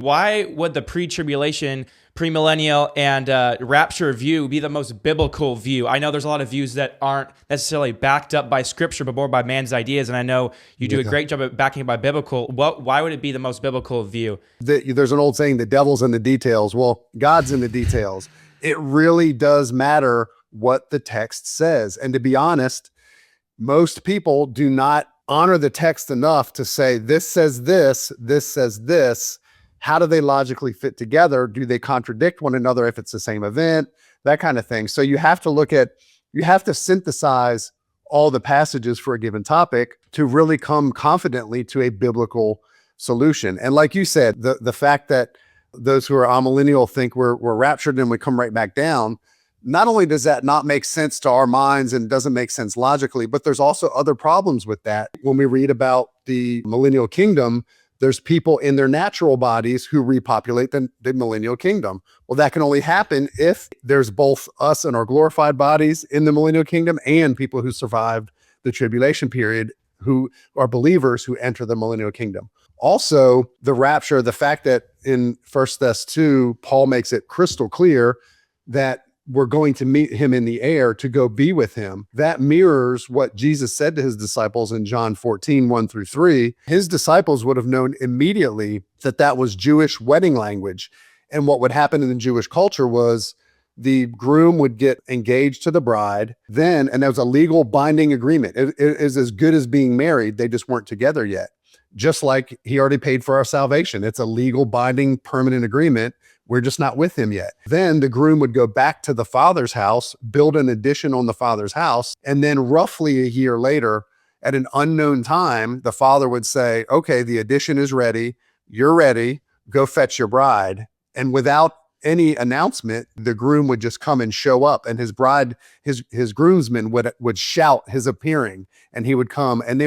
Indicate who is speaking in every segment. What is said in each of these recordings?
Speaker 1: Why would the pre-tribulation, pre-millennial, and rapture view be the most biblical view? I know there's a lot of views that aren't necessarily backed up by scripture, but more by man's ideas. And I know you do a great job at backing it by biblical. Why would it be the most biblical view?
Speaker 2: There's an old saying, the devil's in the details. Well, God's in the details. It really does matter what the text says. And to be honest, most people do not honor the text enough to say, this says this says this. How do they logically fit together? Do they contradict one another if it's the same event? That kind of thing. So you have to synthesize all the passages for a given topic to really come confidently to a biblical solution. And like you said, the fact that those who are amillennial think we're raptured and we come right back down, not only does that not make sense to our minds and doesn't make sense logically, but there's also other problems with that. When we read about the millennial kingdom, there's people in their natural bodies who repopulate the millennial kingdom. Well, that can only happen if there's both us and our glorified bodies in the millennial kingdom and people who survived the tribulation period who are believers who enter the millennial kingdom. Also, the rapture, the fact that in 1 Thess 2, Paul makes it crystal clear that we're going to meet him in the air to go be with him. That mirrors what Jesus said to his disciples in John 14, 1-3. His disciples would have known immediately that that was Jewish wedding language. And what would happen in the Jewish culture was the groom would get engaged to the bride, and there was a legal binding agreement. It is as good as being married. They just weren't together yet. Just like he already paid for our salvation. It's a legal binding permanent agreement. We're just not with him yet. Then the groom would go back to the father's house, build an addition on the father's house. And then roughly a year later, at an unknown time, the father would say, okay, the addition is ready. You're ready. Go fetch your bride. And without any announcement, the groom would just come and show up, and his bride, his groomsmen would shout his appearing, and he would come, and they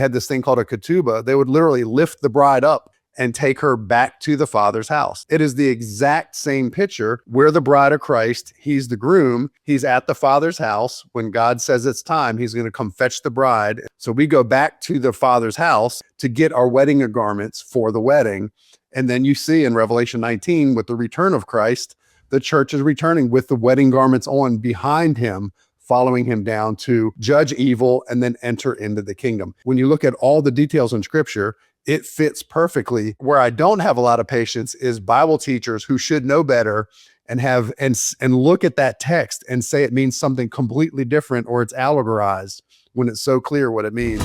Speaker 2: had this thing called a ketubah. They would literally lift the bride up and take her back to the father's house. It is the exact same picture. We're the bride of Christ. He's the groom. He's at the father's house. When God says it's time, he's going to come fetch the bride. So we go back to the father's house to get our wedding garments for the wedding. And then you see in Revelation 19, with the return of Christ, the church is returning with the wedding garments on behind him, following him down to judge evil and then enter into the kingdom. When you look at all the details in scripture, it fits perfectly. Where I don't have a lot of patience is Bible teachers who should know better and look at that text and say it means something completely different or it's allegorized when it's so clear what it means.